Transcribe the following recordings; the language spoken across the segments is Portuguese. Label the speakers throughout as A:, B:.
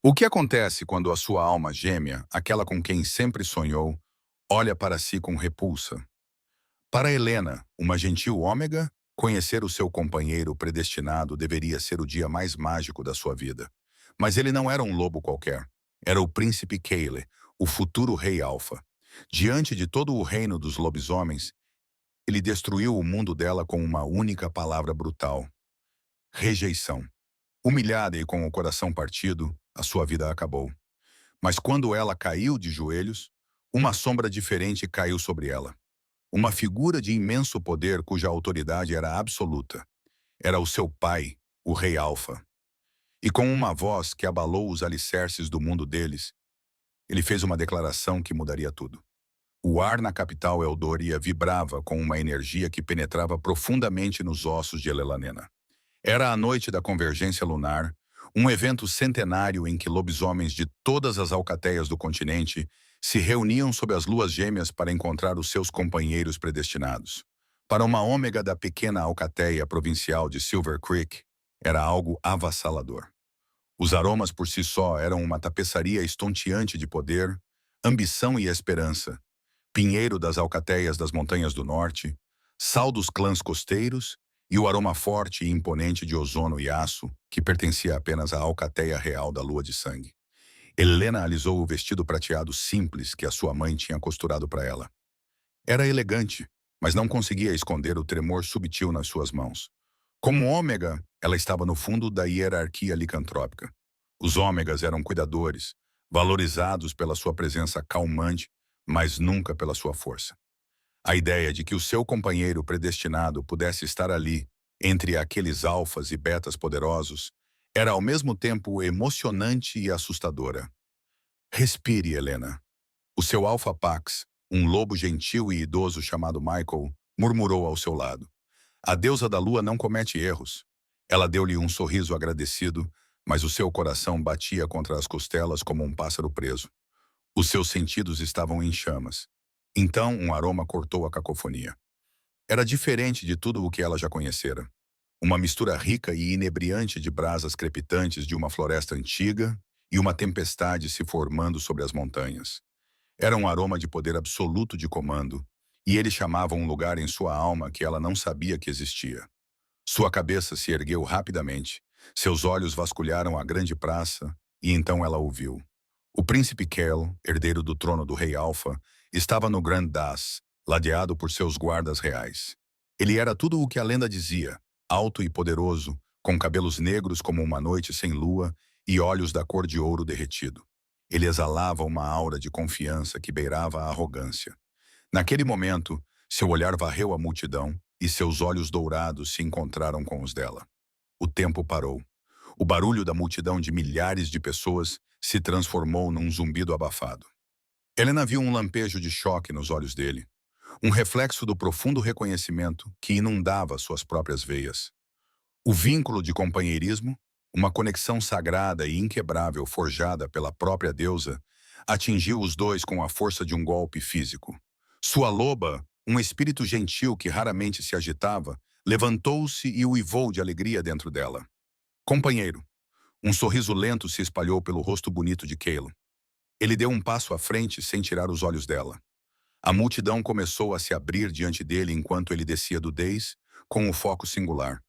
A: O que acontece quando a sua alma gêmea, aquela com quem sempre sonhou, olha para si com repulsa? Para Helena, uma gentil ômega, conhecer o seu companheiro predestinado deveria ser o dia mais mágico da sua vida. Mas ele não era um lobo qualquer. Era o príncipe Kale, o futuro rei Alfa. Diante de todo o reino dos lobisomens, ele destruiu o mundo dela com uma única palavra brutal: rejeição. Humilhada e com o coração partido, a sua vida acabou. Mas quando ela caiu de joelhos, uma sombra diferente caiu sobre ela. Uma figura de imenso poder cuja autoridade era absoluta. Era o seu pai, o Rei Alfa. E com uma voz que abalou os alicerces do mundo deles, ele fez uma declaração que mudaria tudo. O ar na capital Eldoria vibrava com uma energia que penetrava profundamente nos ossos de Elelanena. Era a noite da convergência lunar, um evento centenário em que lobisomens de todas as alcateias do continente se reuniam sob as luas gêmeas para encontrar os seus companheiros predestinados. Para uma ômega da pequena alcateia provincial de Silver Creek, era algo avassalador. Os aromas por si só eram uma tapeçaria estonteante de poder, ambição e esperança. Pinheiro das alcateias das montanhas do norte, sal dos clãs costeiros e o aroma forte e imponente de ozono e aço, que pertencia apenas à alcateia real da lua de sangue. Helena alisou o vestido prateado simples que a sua mãe tinha costurado para ela. Era elegante, mas não conseguia esconder o tremor subtil nas suas mãos. Como ômega, ela estava no fundo da hierarquia licantrópica. Os ômegas eram cuidadores, valorizados pela sua presença calmante, mas nunca pela sua força. A ideia de que o seu companheiro predestinado pudesse estar ali, entre aqueles alfas e betas poderosos, era ao mesmo tempo emocionante e assustadora. Respire, Helena. O seu alfa Pax, um lobo gentil e idoso chamado Michael, murmurou ao seu lado. A deusa da lua não comete erros. Ela deu-lhe um sorriso agradecido, mas o seu coração batia contra as costelas como um pássaro preso. Os seus sentidos estavam em chamas. Então um aroma cortou a cacofonia. Era diferente de tudo o que ela já conhecera. Uma mistura rica e inebriante de brasas crepitantes de uma floresta antiga e uma tempestade se formando sobre as montanhas. Era um aroma de poder absoluto de comando, e ele chamava um lugar em sua alma que ela não sabia que existia. Sua cabeça se ergueu rapidamente, seus olhos vasculharam a grande praça, e então ela ouviu. O príncipe Kel, herdeiro do trono do rei Alfa, estava no Grand Das, ladeado por seus guardas reais. Ele era tudo o que a lenda dizia, alto e poderoso, com cabelos negros como uma noite sem lua e olhos da cor de ouro derretido. Ele exalava uma aura de confiança que beirava a arrogância. Naquele momento, seu olhar varreu a multidão e seus olhos dourados se encontraram com os dela. O tempo parou. O barulho da multidão de milhares de pessoas se transformou num zumbido abafado. Helena viu um lampejo de choque nos olhos dele, um reflexo do profundo reconhecimento que inundava suas próprias veias. O vínculo de companheirismo, uma conexão sagrada e inquebrável forjada pela própria deusa, atingiu os dois com a força de um golpe físico. Sua loba, um espírito gentil que raramente se agitava, levantou-se e uivou de alegria dentro dela. Companheiro. Um sorriso lento se espalhou pelo rosto bonito de Caleb. Ele deu um passo à frente sem tirar os olhos dela. A multidão começou a se abrir diante dele enquanto ele descia do dais, com o foco singular.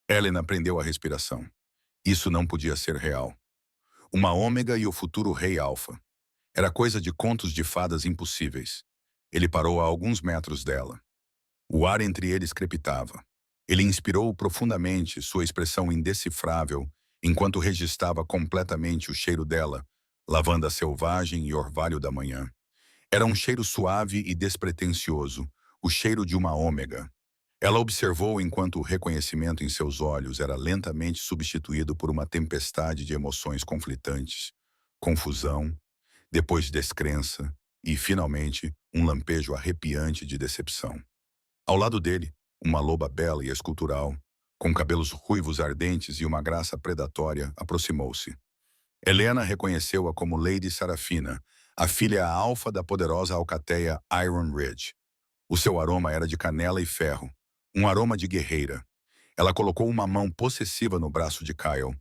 A: Helena prendeu a respiração. Isso não podia ser real. Uma ômega e o futuro rei Alfa. Era coisa de contos de fadas impossíveis. Ele parou a alguns metros dela. O ar entre eles crepitava. Ele inspirou profundamente sua expressão indecifrável enquanto registrava completamente o cheiro dela, lavanda selvagem e orvalho da manhã. Era um cheiro suave e despretensioso, o cheiro de uma ômega. Ela observou enquanto o reconhecimento em seus olhos era lentamente substituído por uma tempestade de emoções conflitantes, confusão, depois descrença e, finalmente, um lampejo arrepiante de decepção. Ao lado dele, uma loba bela e escultural, com cabelos ruivos ardentes e uma graça predatória, aproximou-se. Helena reconheceu-a como Lady Sarafina, a filha alfa da poderosa alcateia Iron Ridge. O seu aroma era de canela e ferro, um aroma de guerreira. Ela colocou uma mão possessiva no braço de Kyle.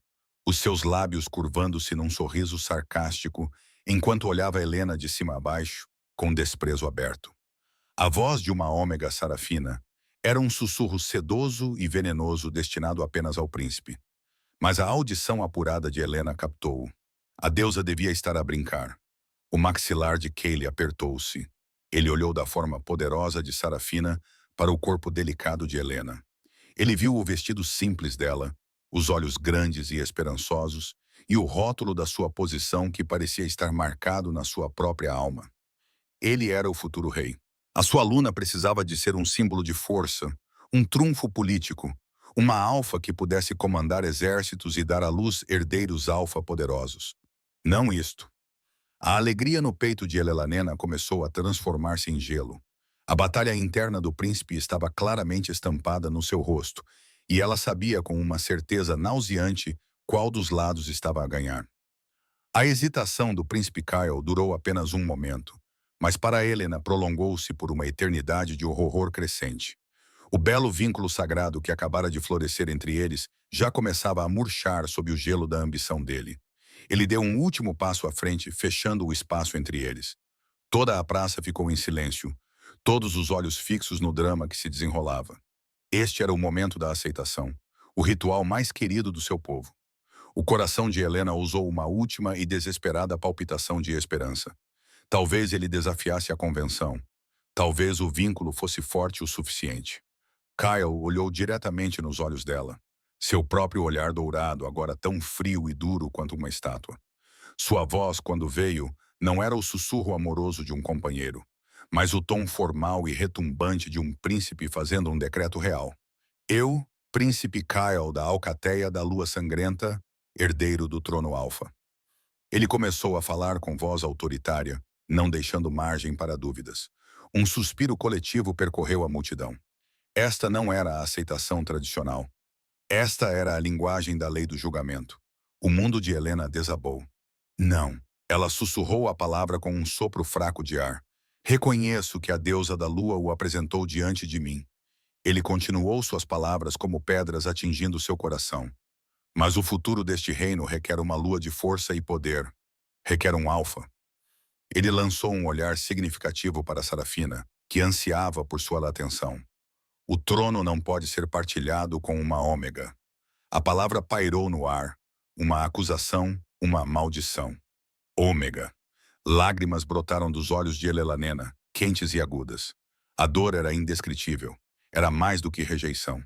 A: os seus lábios curvando-se num sorriso sarcástico, enquanto olhava Helena de cima a baixo, com desprezo aberto. A voz de uma ômega Sarafina era um sussurro sedoso e venenoso destinado apenas ao príncipe. Mas a audição apurada de Helena captou-o. A deusa devia estar a brincar. O maxilar de Kaylee apertou-se. Ele olhou da forma poderosa de Sarafina para o corpo delicado de Helena. Ele viu o vestido simples dela, os olhos grandes e esperançosos, e o rótulo da sua posição que parecia estar marcado na sua própria alma. Ele era o futuro rei. A sua aluna precisava de ser um símbolo de força, um trunfo político, uma alfa que pudesse comandar exércitos e dar à luz herdeiros alfa poderosos. Não isto. A alegria no peito de Elelanena começou a transformar-se em gelo. A batalha interna do príncipe estava claramente estampada no seu rosto, e ela sabia com uma certeza nauseante qual dos lados estava a ganhar. A hesitação do príncipe Kyle durou apenas um momento, mas para Helena prolongou-se por uma eternidade de horror crescente. O belo vínculo sagrado que acabara de florescer entre eles já começava a murchar sob o gelo da ambição dele. Ele deu um último passo à frente, fechando o espaço entre eles. Toda a praça ficou em silêncio, todos os olhos fixos no drama que se desenrolava. Este era o momento da aceitação, o ritual mais querido do seu povo. O coração de Helena ousou uma última e desesperada palpitação de esperança. Talvez ele desafiasse a convenção. Talvez o vínculo fosse forte o suficiente. Kyle olhou diretamente nos olhos dela. Seu próprio olhar dourado, agora tão frio e duro quanto uma estátua. Sua voz, quando veio, não era o sussurro amoroso de um companheiro, mas o tom formal e retumbante de um príncipe fazendo um decreto real. Eu, príncipe Kyle da Alcateia da Lua Sangrenta, herdeiro do trono Alfa. Ele começou a falar com voz autoritária, não deixando margem para dúvidas. Um suspiro coletivo percorreu a multidão. Esta não era a aceitação tradicional. Esta era a linguagem da lei do julgamento. O mundo de Helena desabou. Não. Ela sussurrou a palavra com um sopro fraco de ar. Reconheço que a deusa da lua o apresentou diante de mim. Ele continuou suas palavras como pedras atingindo seu coração. Mas o futuro deste reino requer uma lua de força e poder. Requer um alfa. Ele lançou um olhar significativo para Sarafina, que ansiava por sua atenção. O trono não pode ser partilhado com uma ômega. A palavra pairou no ar, uma acusação, uma maldição. Ômega. Lágrimas brotaram dos olhos de Elelanena, quentes e agudas. A dor era indescritível. Era mais do que rejeição.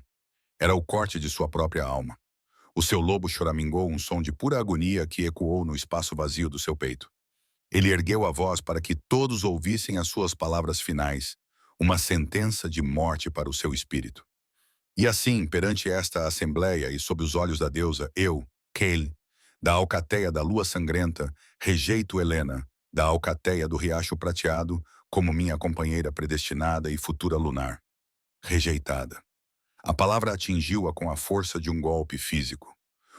A: Era o corte de sua própria alma. O seu lobo choramingou um som de pura agonia que ecoou no espaço vazio do seu peito. Ele ergueu a voz para que todos ouvissem as suas palavras finais, uma sentença de morte para o seu espírito. E assim, perante esta assembleia e sob os olhos da deusa, eu, Kaylee, da Alcateia da Lua Sangrenta, rejeito Helena, da Alcateia do Riacho Prateado, como minha companheira predestinada e futura lunar. Rejeitada. A palavra atingiu-a com a força de um golpe físico.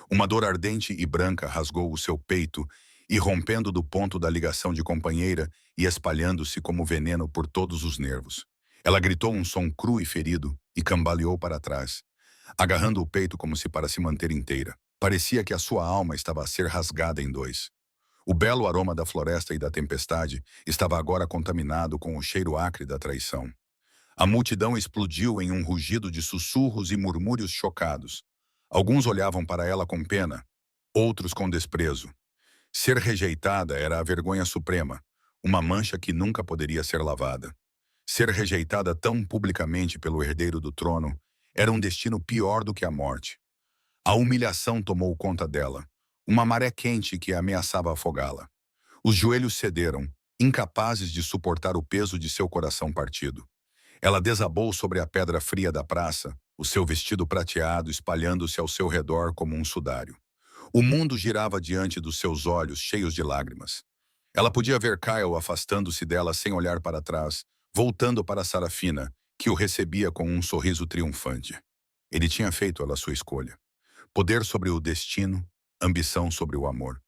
A: Uma dor ardente e branca rasgou o seu peito, irrompendo do ponto da ligação de companheira e espalhando-se como veneno por todos os nervos. Ela gritou um som cru e ferido e cambaleou para trás, agarrando o peito como se para se manter inteira. Parecia que a sua alma estava a ser rasgada em dois. O belo aroma da floresta e da tempestade estava agora contaminado com o cheiro acre da traição. A multidão explodiu em um rugido de sussurros e murmúrios chocados. Alguns olhavam para ela com pena, outros com desprezo. Ser rejeitada era a vergonha suprema, uma mancha que nunca poderia ser lavada. Ser rejeitada tão publicamente pelo herdeiro do trono era um destino pior do que a morte. A humilhação tomou conta dela, uma maré quente que ameaçava afogá-la. Os joelhos cederam, incapazes de suportar o peso de seu coração partido. Ela desabou sobre a pedra fria da praça, o seu vestido prateado espalhando-se ao seu redor como um sudário. O mundo girava diante dos seus olhos cheios de lágrimas. Ela podia ver Kyle afastando-se dela sem olhar para trás, voltando para Sarafina, que o recebia com um sorriso triunfante. Ele tinha feito ela sua escolha. Poder sobre o destino, ambição sobre o amor.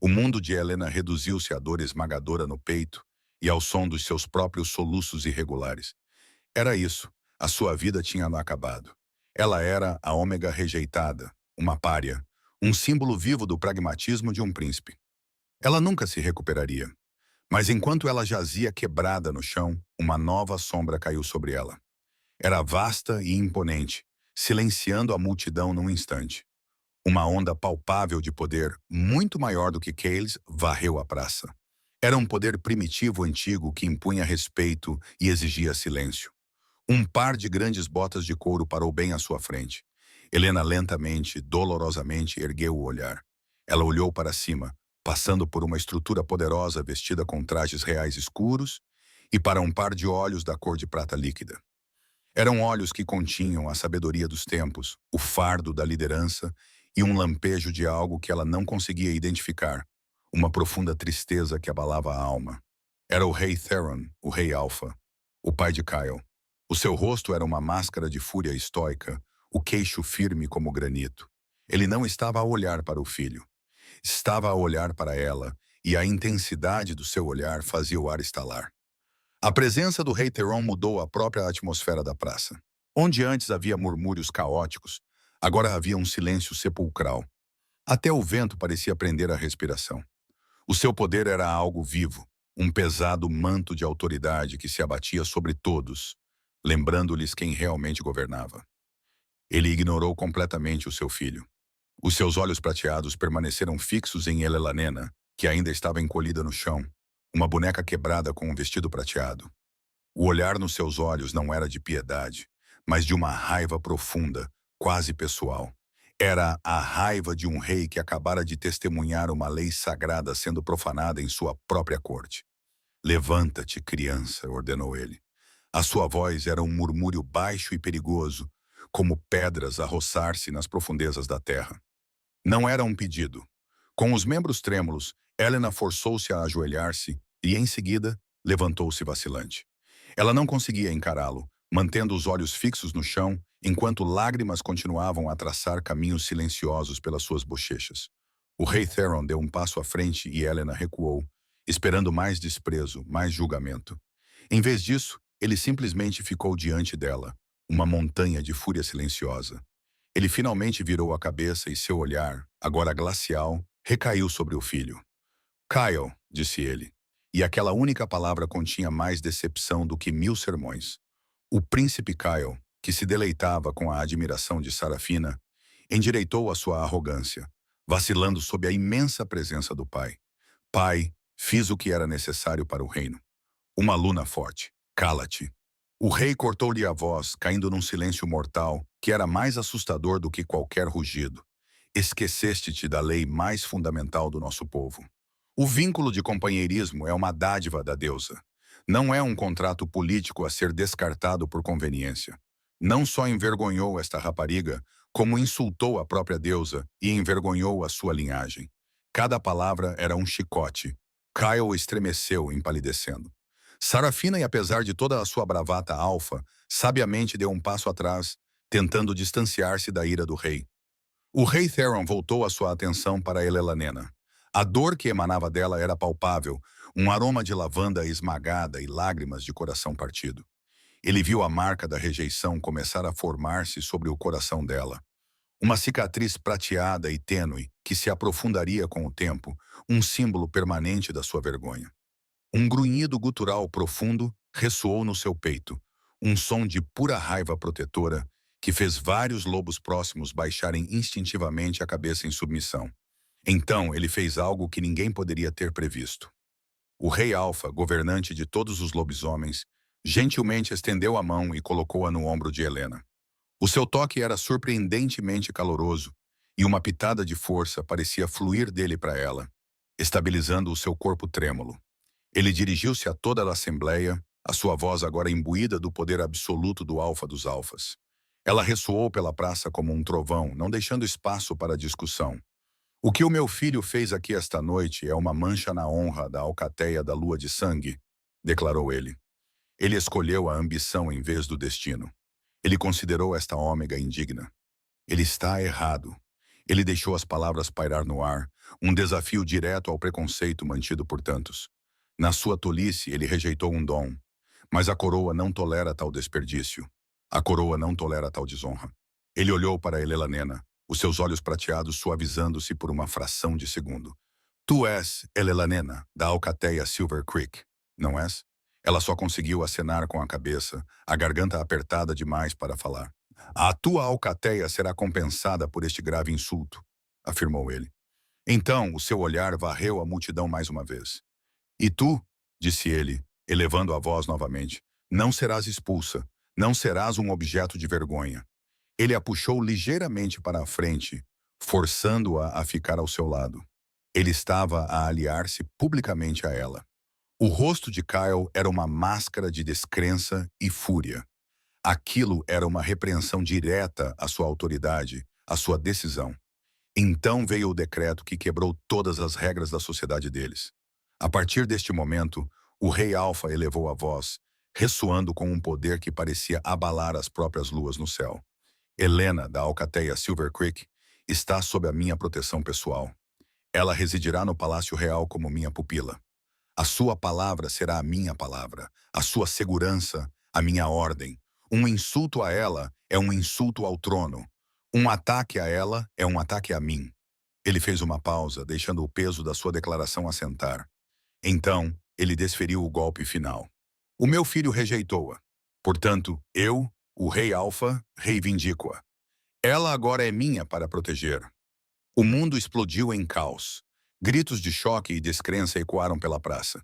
A: O mundo de Helena reduziu-se à dor esmagadora no peito e ao som dos seus próprios soluços irregulares. Era isso, a sua vida tinha acabado. Ela era a ômega rejeitada, uma pária, um símbolo vivo do pragmatismo de um príncipe. Ela nunca se recuperaria, mas enquanto ela jazia quebrada no chão, uma nova sombra caiu sobre ela. Era vasta e imponente, silenciando a multidão num instante. Uma onda palpável de poder, muito maior do que Cales, varreu a praça. Era um poder primitivo antigo que impunha respeito e exigia silêncio. Um par de grandes botas de couro parou bem à sua frente. Helena lentamente, dolorosamente, ergueu o olhar. Ela olhou para cima, passando por uma estrutura poderosa vestida com trajes reais escuros e para um par de olhos da cor de prata líquida. Eram olhos que continham a sabedoria dos tempos, o fardo da liderança e um lampejo de algo que ela não conseguia identificar, uma profunda tristeza que abalava a alma. Era o rei Theron, o rei Alpha, o pai de Kyle. O seu rosto era uma máscara de fúria estoica, o queixo firme como granito. Ele não estava a olhar para o filho. Estava a olhar para ela, e a intensidade do seu olhar fazia o ar estalar. A presença do rei Theron mudou a própria atmosfera da praça. Onde antes havia murmúrios caóticos, agora havia um silêncio sepulcral. Até o vento parecia prender a respiração. O seu poder era algo vivo, um pesado manto de autoridade que se abatia sobre todos, lembrando-lhes quem realmente governava. Ele ignorou completamente o seu filho. Os seus olhos prateados permaneceram fixos em Elelanena, que ainda estava encolhida no chão, uma boneca quebrada com um vestido prateado. O olhar nos seus olhos não era de piedade, mas de uma raiva profunda, quase pessoal. Era a raiva de um rei que acabara de testemunhar uma lei sagrada sendo profanada em sua própria corte. "Levanta-te, criança", ordenou ele. A sua voz era um murmúrio baixo e perigoso, como pedras a roçar-se nas profundezas da terra. Não era um pedido. Com os membros trêmulos, Helena forçou-se a ajoelhar-se e, em seguida, levantou-se vacilante. Ela não conseguia encará-lo, mantendo os olhos fixos no chão, enquanto lágrimas continuavam a traçar caminhos silenciosos pelas suas bochechas. O rei Theron deu um passo à frente e Helena recuou, esperando mais desprezo, mais julgamento. Em vez disso, ele simplesmente ficou diante dela, uma montanha de fúria silenciosa. Ele finalmente virou a cabeça e seu olhar, agora glacial, recaiu sobre o filho. "Kyle", disse ele, e aquela única palavra continha mais decepção do que 1000 sermões. O príncipe Kyle, que se deleitava com a admiração de Sarafina, endireitou a sua arrogância, vacilando sob a imensa presença do pai. "Pai, fiz o que era necessário para o reino." Uma aluna forte. "Cala-te." O rei cortou-lhe a voz, caindo num silêncio mortal, que era mais assustador do que qualquer rugido. "Esqueceste-te da lei mais fundamental do nosso povo. O vínculo de companheirismo é uma dádiva da deusa. Não é um contrato político a ser descartado por conveniência." Não só envergonhou esta rapariga, como insultou a própria deusa e envergonhou a sua linhagem. Cada palavra era um chicote. Kyle estremeceu, empalidecendo. Sarafina, e apesar de toda a sua bravata alfa, sabiamente deu um passo atrás, tentando distanciar-se da ira do rei. O rei Theron voltou a sua atenção para Elelanena. A dor que emanava dela era palpável, um aroma de lavanda esmagada e lágrimas de coração partido. Ele viu a marca da rejeição começar a formar-se sobre o coração dela. Uma cicatriz prateada e tênue que se aprofundaria com o tempo, um símbolo permanente da sua vergonha. Um grunhido gutural profundo ressoou no seu peito, um som de pura raiva protetora que fez vários lobos próximos baixarem instintivamente a cabeça em submissão. Então ele fez algo que ninguém poderia ter previsto. O rei Alfa, governante de todos os lobisomens, gentilmente estendeu a mão e colocou-a no ombro de Helena. O seu toque era surpreendentemente caloroso, e uma pitada de força parecia fluir dele para ela, estabilizando o seu corpo trêmulo. Ele dirigiu-se a toda a assembleia, a sua voz agora imbuída do poder absoluto do Alfa dos Alfas. Ela ressoou pela praça como um trovão, não deixando espaço para discussão. "O que o meu filho fez aqui esta noite é uma mancha na honra da alcateia da lua de sangue", declarou ele. Ele escolheu a ambição em vez do destino. Ele considerou esta ômega indigna. Ele está errado. Ele deixou as palavras pairar no ar, um desafio direto ao preconceito mantido por tantos. Na sua tolice, ele rejeitou um dom. Mas a coroa não tolera tal desperdício. A coroa não tolera tal desonra. Ele olhou para Elelanena. os seus olhos prateados suavizando-se por uma fração de segundo. Tu és Elelanena, da alcateia Silver Creek, não és? Ela só conseguiu acenar com a cabeça, a garganta apertada demais para falar. A tua alcateia será compensada por este grave insulto, afirmou ele. Então o seu olhar varreu a multidão mais uma vez. E tu, disse ele, elevando a voz novamente, não serás expulsa, não serás um objeto de vergonha. Ele a puxou ligeiramente para a frente, forçando-a a ficar ao seu lado. Ele estava a aliar-se publicamente a ela. O rosto de Kyle era uma máscara de descrença e fúria. Aquilo era uma repreensão direta à sua autoridade, à sua decisão. Então veio o decreto que quebrou todas as regras da sociedade deles. A partir deste momento, o rei Alfa elevou a voz, ressoando com um poder que parecia abalar as próprias luas no céu. Helena, da alcateia Silver Creek, está sob a minha proteção pessoal. Ela residirá no Palácio Real como minha pupila. A sua palavra será a minha palavra, a sua segurança, a minha ordem. Um insulto a ela é um insulto ao trono. Um ataque a ela é um ataque a mim. Ele fez uma pausa, deixando o peso da sua declaração assentar. Então, ele desferiu o golpe final. O meu filho rejeitou-a. Portanto, eu, o rei Alfa, reivindico-a. Ela agora é minha para proteger. O mundo explodiu em caos. Gritos de choque e descrença ecoaram pela praça.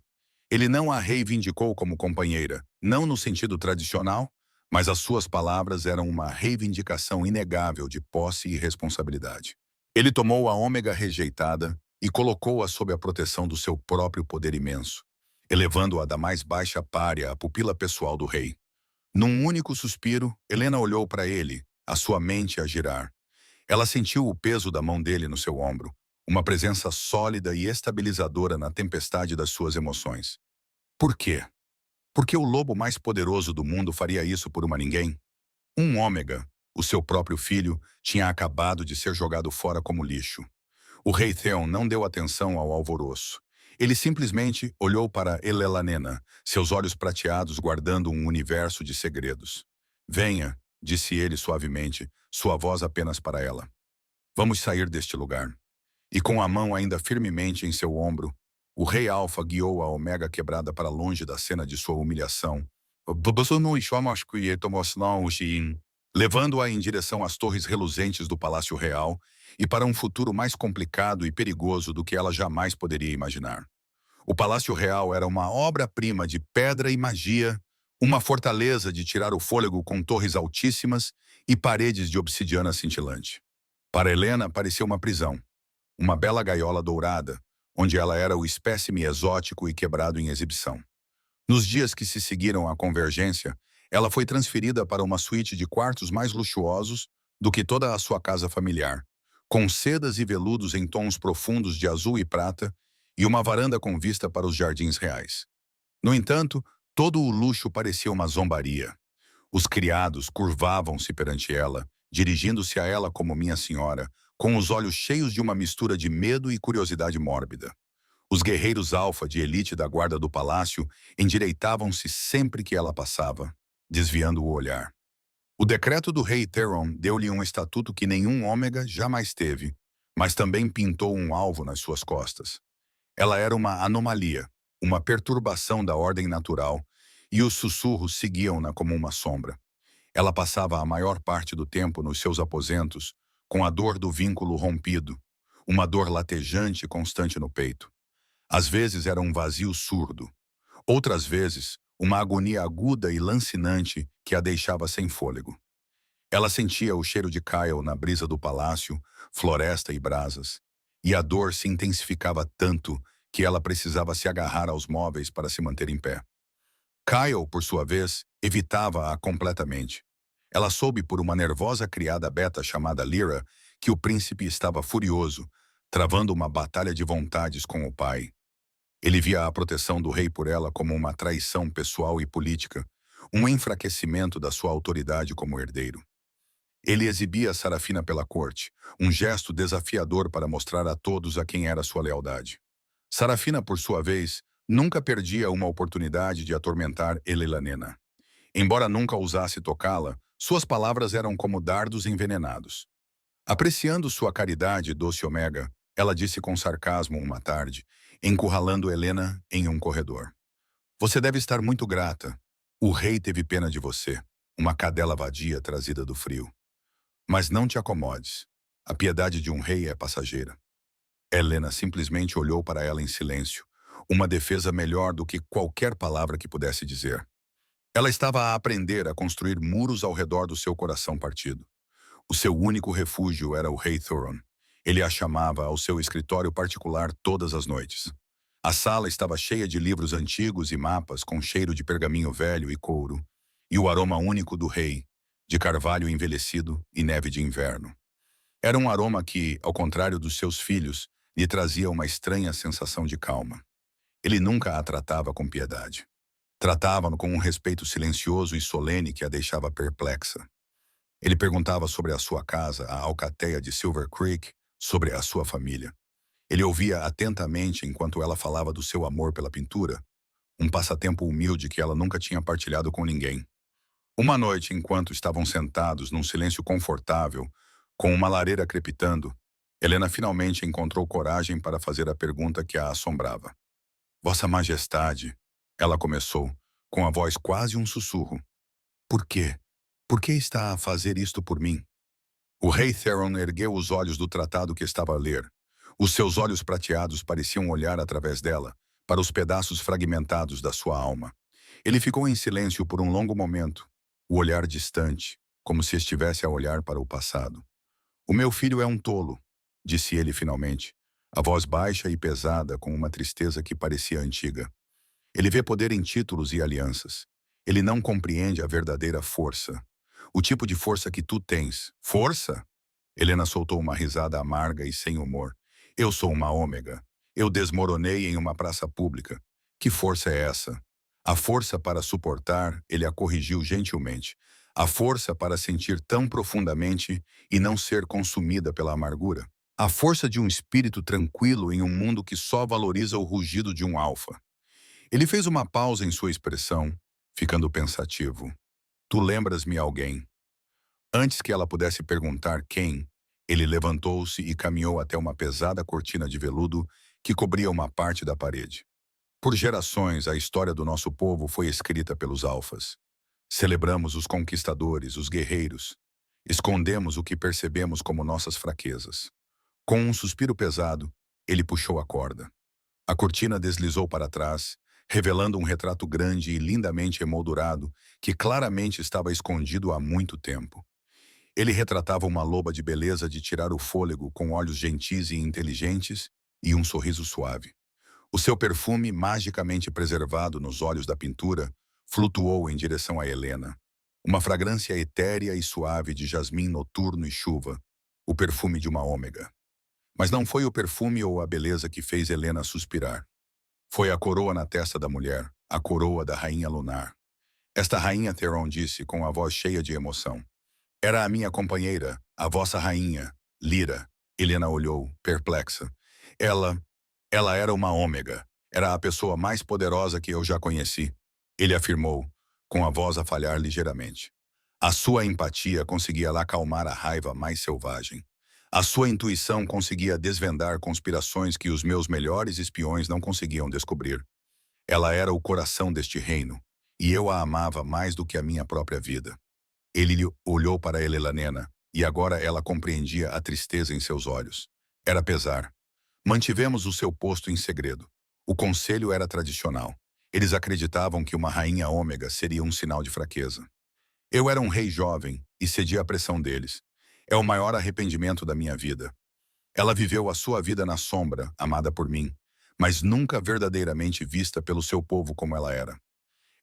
A: Ele não a reivindicou como companheira, não no sentido tradicional, mas as suas palavras eram uma reivindicação inegável de posse e responsabilidade. Ele tomou a Ômega rejeitada e colocou-a sob a proteção do seu próprio poder imenso, elevando-a da mais baixa pária à pupila pessoal do rei. Num único suspiro, Helena olhou para ele, a sua mente a girar. Ela sentiu o peso da mão dele no seu ombro, uma presença sólida e estabilizadora na tempestade das suas emoções. Por quê? Porque o lobo mais poderoso do mundo faria isso por uma ninguém? Um Ômega, o seu próprio filho, tinha acabado de ser jogado fora como lixo. O rei Theon não deu atenção ao alvoroço. Ele simplesmente olhou para Elelanena, seus olhos prateados guardando um universo de segredos. Venha, disse ele suavemente, sua voz apenas para ela. Vamos sair deste lugar. E com a mão ainda firmemente em seu ombro, o rei Alfa guiou a Ômega quebrada para longe da cena de sua humilhação, levando-a em direção às torres reluzentes do Palácio Real e para um futuro mais complicado e perigoso do que ela jamais poderia imaginar. O Palácio Real era uma obra-prima de pedra e magia, uma fortaleza de tirar o fôlego com torres altíssimas e paredes de obsidiana cintilante. Para Helena, parecia uma prisão, uma bela gaiola dourada, onde ela era o espécime exótico e quebrado em exibição. Nos dias que se seguiram à convergência, ela foi transferida para uma suíte de quartos mais luxuosos do que toda a sua casa familiar, com sedas e veludos em tons profundos de azul e prata e uma varanda com vista para os jardins reais. No entanto, todo o luxo parecia uma zombaria. Os criados curvavam-se perante ela, dirigindo-se a ela como minha senhora, com os olhos cheios de uma mistura de medo e curiosidade mórbida. Os guerreiros alfa de elite da guarda do palácio endireitavam-se sempre que ela passava, desviando o olhar. O decreto do rei Theron deu-lhe um estatuto que nenhum Ômega jamais teve, mas também pintou um alvo nas suas costas. Ela era uma anomalia, uma perturbação da ordem natural, e os sussurros seguiam-na como uma sombra. Ela passava a maior parte do tempo nos seus aposentos, com a dor do vínculo rompido, uma dor latejante e constante no peito. Às vezes era um vazio surdo, outras vezes uma agonia aguda e lancinante que a deixava sem fôlego. Ela sentia o cheiro de Kyle na brisa do palácio, floresta e brasas, e a dor se intensificava tanto que ela precisava se agarrar aos móveis para se manter em pé. Kyle, por sua vez, evitava-a completamente. Ela soube por uma nervosa criada beta chamada Lyra que o príncipe estava furioso, travando uma batalha de vontades com o pai. Ele via a proteção do rei por ela como uma traição pessoal e política, um enfraquecimento da sua autoridade como herdeiro. Ele exibia Sarafina pela corte, um gesto desafiador para mostrar a todos a quem era sua lealdade. Sarafina, por sua vez, nunca perdia uma oportunidade de atormentar Elelanena. Embora nunca ousasse tocá-la, suas palavras eram como dardos envenenados. Apreciando sua caridade, doce Omega, ela disse com sarcasmo uma tarde, encurralando Helena em um corredor. Você deve estar muito grata. O rei teve pena de você, uma cadela vadia trazida do frio. Mas não te acomodes. A piedade de um rei é passageira. Helena simplesmente olhou para ela em silêncio, uma defesa melhor do que qualquer palavra que pudesse dizer. Ela estava a aprender a construir muros ao redor do seu coração partido. O seu único refúgio era o rei Thoron. Ele a chamava ao seu escritório particular todas as noites. A sala estava cheia de livros antigos e mapas com cheiro de pergaminho velho e couro, e o aroma único do rei, de carvalho envelhecido e neve de inverno. Era um aroma que, ao contrário dos seus filhos, lhe trazia uma estranha sensação de calma. Ele nunca a tratava com piedade. Tratava-no com um respeito silencioso e solene que a deixava perplexa. Ele perguntava sobre a sua casa, a alcateia de Silver Creek, sobre a sua família. Ele ouvia atentamente enquanto ela falava do seu amor pela pintura, um passatempo humilde que ela nunca tinha partilhado com ninguém. Uma noite, enquanto estavam sentados num silêncio confortável, com uma lareira crepitando, Helena finalmente encontrou coragem para fazer a pergunta que a assombrava. Vossa Majestade, ela começou, com a voz quase um sussurro. Por quê? Por que está a fazer isto por mim? O rei Theron ergueu os olhos do tratado que estava a ler. Os seus olhos prateados pareciam olhar através dela, para os pedaços fragmentados da sua alma. Ele ficou em silêncio por um longo momento, o olhar distante, como se estivesse a olhar para o passado. O meu filho é um tolo, disse ele finalmente, a voz baixa e pesada com uma tristeza que parecia antiga. Ele vê poder em títulos e alianças. Ele não compreende a verdadeira força. O tipo de força que tu tens. Força? Helena soltou uma risada amarga e sem humor. Eu sou uma ômega. Eu desmoronei em uma praça pública. Que força é essa? A força para suportar, ele a corrigiu gentilmente. A força para sentir tão profundamente e não ser consumida pela amargura. A força de um espírito tranquilo em um mundo que só valoriza o rugido de um alfa. Ele fez uma pausa em sua expressão, ficando pensativo. Tu lembras-me alguém? Antes que ela pudesse perguntar quem, ele levantou-se e caminhou até uma pesada cortina de veludo que cobria uma parte da parede. Por gerações, a história do nosso povo foi escrita pelos alfas. Celebramos os conquistadores, os guerreiros. Escondemos o que percebemos como nossas fraquezas. Com um suspiro pesado, ele puxou a corda. A cortina deslizou para trás, revelando um retrato grande e lindamente emoldurado que claramente estava escondido há muito tempo. Ele retratava uma loba de beleza de tirar o fôlego com olhos gentis e inteligentes e um sorriso suave. O seu perfume, magicamente preservado nos olhos da pintura, flutuou em direção a Helena. Uma fragrância etérea e suave de jasmim noturno e chuva, o perfume de uma ômega. Mas não foi o perfume ou a beleza que fez Helena suspirar. Foi a coroa na testa da mulher, a coroa da rainha lunar. Esta rainha, Theron disse com a voz cheia de emoção. Era a minha companheira, a vossa rainha, Lyra. Helena olhou, perplexa. Ela era uma ômega. Era a pessoa mais poderosa que eu já conheci. Ele afirmou, com a voz a falhar ligeiramente. A sua empatia conseguia lá acalmar a raiva mais selvagem. A sua intuição conseguia desvendar conspirações que os meus melhores espiões não conseguiam descobrir. Ela era o coração deste reino, e eu a amava mais do que a minha própria vida. Ele lhe olhou para Helena, e agora ela compreendia a tristeza em seus olhos. Era pesar. Mantivemos o seu posto em segredo. O conselho era tradicional. Eles acreditavam que uma rainha ômega seria um sinal de fraqueza. Eu era um rei jovem e cedi à pressão deles. É o maior arrependimento da minha vida. Ela viveu a sua vida na sombra, amada por mim, mas nunca verdadeiramente vista pelo seu povo como ela era.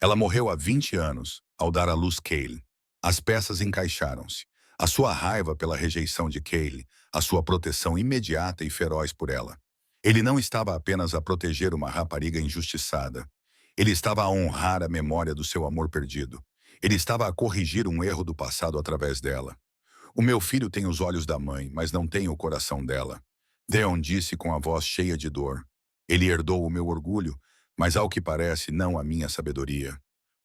A: Ela morreu há 20 anos, ao dar à luz Cale. As peças encaixaram-se. A sua raiva pela rejeição de Cale, a sua proteção imediata e feroz por ela. Ele não estava apenas a proteger uma rapariga injustiçada. Ele estava a honrar a memória do seu amor perdido. Ele estava a corrigir um erro do passado através dela. O meu filho tem os olhos da mãe, mas não tem o coração dela. Theon disse com a voz cheia de dor. Ele herdou o meu orgulho, mas ao que parece não a minha sabedoria.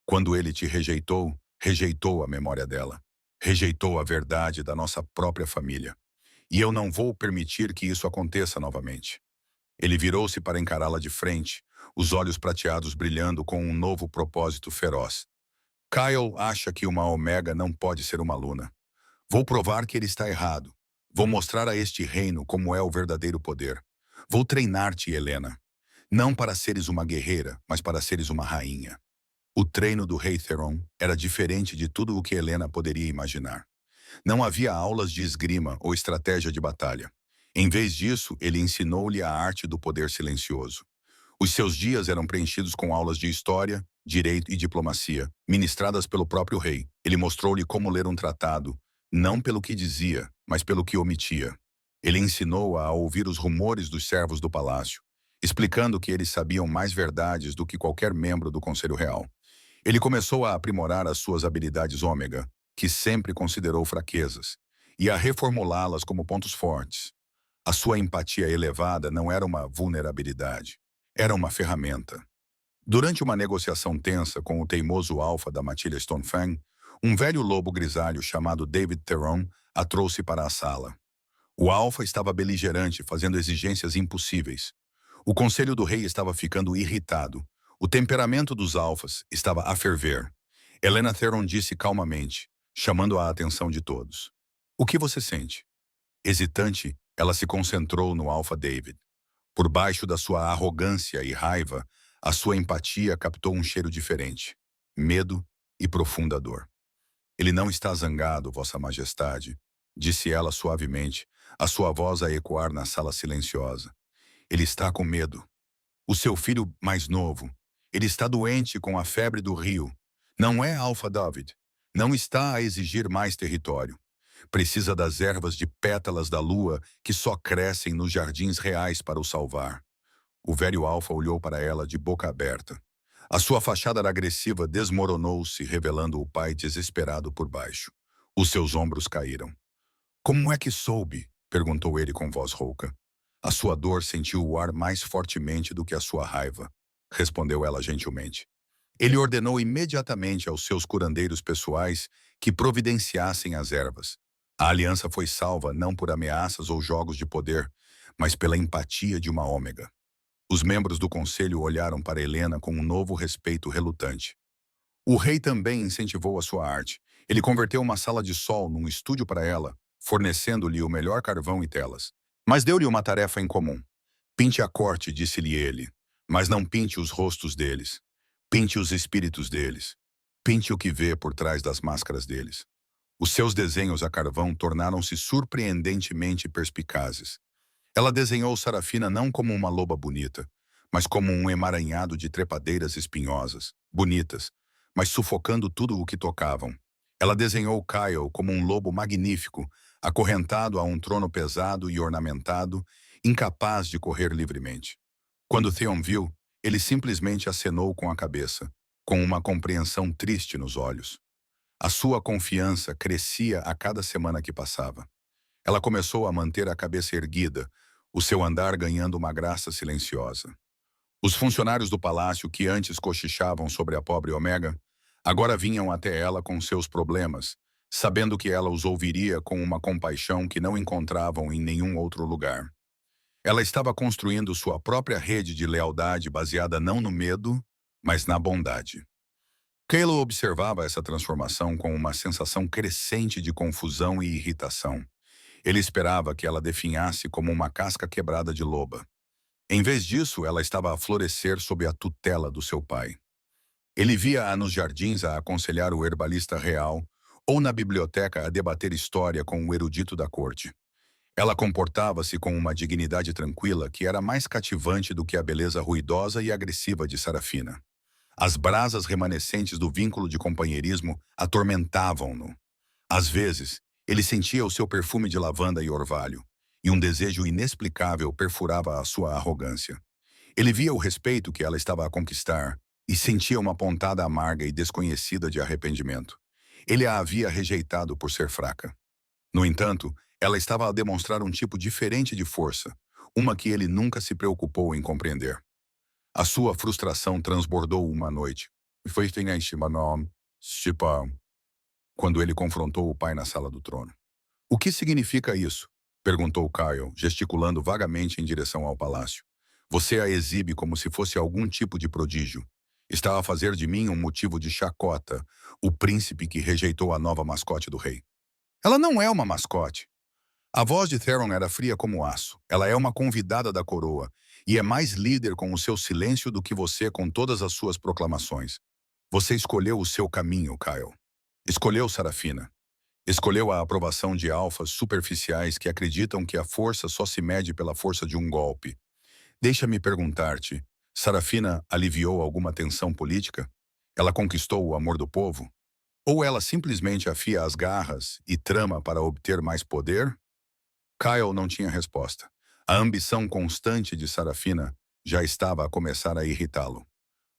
A: Quando ele te rejeitou, rejeitou a memória dela. Rejeitou a verdade da nossa própria família. E eu não vou permitir que isso aconteça novamente. Ele virou-se para encará-la de frente, os olhos prateados brilhando com um novo propósito feroz. Kyle acha que uma Omega não pode ser uma Luna. Vou provar que ele está errado. Vou mostrar a este reino como é o verdadeiro poder. Vou treinar-te, Helena. Não para seres uma guerreira, mas para seres uma rainha. O treino do rei Theron era diferente de tudo o que Helena poderia imaginar. Não havia aulas de esgrima ou estratégia de batalha. Em vez disso, ele ensinou-lhe a arte do poder silencioso. Os seus dias eram preenchidos com aulas de história, direito e diplomacia, ministradas pelo próprio rei. Ele mostrou-lhe como ler um tratado, não pelo que dizia, mas pelo que omitia. Ele ensinou-a a ouvir os rumores dos servos do palácio, explicando que eles sabiam mais verdades do que qualquer membro do Conselho Real. Ele começou a aprimorar as suas habilidades ômega, que sempre considerou fraquezas, e a reformulá-las como pontos fortes. A sua empatia elevada não era uma vulnerabilidade, era uma ferramenta. Durante uma negociação tensa com o teimoso alfa da matilha Stonefang, um velho lobo grisalho chamado David Theron a trouxe para a sala. O alfa estava beligerante, fazendo exigências impossíveis. O conselho do rei estava ficando irritado. O temperamento dos alfas estava a ferver. Helena Theron disse calmamente, chamando a atenção de todos. O que você sente? Hesitante, ela se concentrou no alfa David. Por baixo da sua arrogância e raiva, a sua empatia captou um cheiro diferente. Medo e profunda dor. Ele não está zangado, Vossa Majestade, disse ela suavemente, a sua voz a ecoar na sala silenciosa. Ele está com medo. O seu filho mais novo. Ele está doente com a febre do rio. Não é Alpha David. Não está a exigir mais território. Precisa das ervas de pétalas da lua que só crescem nos jardins reais para o salvar. O velho Alfa olhou para ela de boca aberta. A sua fachada agressiva desmoronou-se, revelando o pai desesperado por baixo. Os seus ombros caíram. Como é que soube? Perguntou ele com voz rouca. A sua dor sentiu o ar mais fortemente do que a sua raiva, respondeu ela gentilmente. Ele ordenou imediatamente aos seus curandeiros pessoais que providenciassem as ervas. A aliança foi salva não por ameaças ou jogos de poder, mas pela empatia de uma ômega. Os membros do conselho olharam para Helena com um novo respeito relutante. O rei também incentivou a sua arte. Ele converteu uma sala de sol num estúdio para ela, fornecendo-lhe o melhor carvão e telas. Mas deu-lhe uma tarefa em comum. Pinte a corte, disse-lhe ele, mas não pinte os rostos deles. Pinte os espíritos deles. Pinte o que vê por trás das máscaras deles. Os seus desenhos a carvão tornaram-se surpreendentemente perspicazes. Ela desenhou Sarafina não como uma loba bonita, mas como um emaranhado de trepadeiras espinhosas, bonitas, mas sufocando tudo o que tocavam. Ela desenhou Kyle como um lobo magnífico, acorrentado a um trono pesado e ornamentado, incapaz de correr livremente. Quando Theon viu, ele simplesmente acenou com a cabeça, com uma compreensão triste nos olhos. A sua confiança crescia a cada semana que passava. Ela começou a manter a cabeça erguida, o seu andar ganhando uma graça silenciosa. Os funcionários do palácio que antes cochichavam sobre a pobre Omega, agora vinham até ela com seus problemas, sabendo que ela os ouviria com uma compaixão que não encontravam em nenhum outro lugar. Ela estava construindo sua própria rede de lealdade baseada não no medo, mas na bondade. Kayla observava essa transformação com uma sensação crescente de confusão e irritação. Ele esperava que ela definhasse como uma casca quebrada de loba. Em vez disso, ela estava a florescer sob a tutela do seu pai. Ele via-a nos jardins a aconselhar o herbalista real ou na biblioteca a debater história com o erudito da corte. Ela comportava-se com uma dignidade tranquila que era mais cativante do que a beleza ruidosa e agressiva de Sarafina. As brasas remanescentes do vínculo de companheirismo atormentavam-no. Às vezes, ele sentia o seu perfume de lavanda e orvalho, e um desejo inexplicável perfurava a sua arrogância. Ele via o respeito que ela estava a conquistar e sentia uma pontada amarga e desconhecida de arrependimento. Ele a havia rejeitado por ser fraca. No entanto, ela estava a demonstrar um tipo diferente de força, uma que ele nunca se preocupou em compreender. A sua frustração transbordou uma noite. Quando ele confrontou o pai na sala do trono. O que significa isso? Perguntou Kyle, gesticulando vagamente em direção ao palácio. Você a exibe como se fosse algum tipo de prodígio. Está a fazer de mim um motivo de chacota, o príncipe que rejeitou a nova mascote do rei. Ela não é uma mascote. A voz de Theron era fria como aço. Ela é uma convidada da coroa, e é mais líder com o seu silêncio do que você com todas as suas proclamações. Você escolheu o seu caminho, Kyle. Escolheu Sarafina. Escolheu a aprovação de alfas superficiais que acreditam que a força só se mede pela força de um golpe. Deixa-me perguntar-te, Sarafina aliviou alguma tensão política? Ela conquistou o amor do povo? Ou ela simplesmente afia as garras e trama para obter mais poder? Kyle não tinha resposta. A ambição constante de Sarafina já estava a começar a irritá-lo.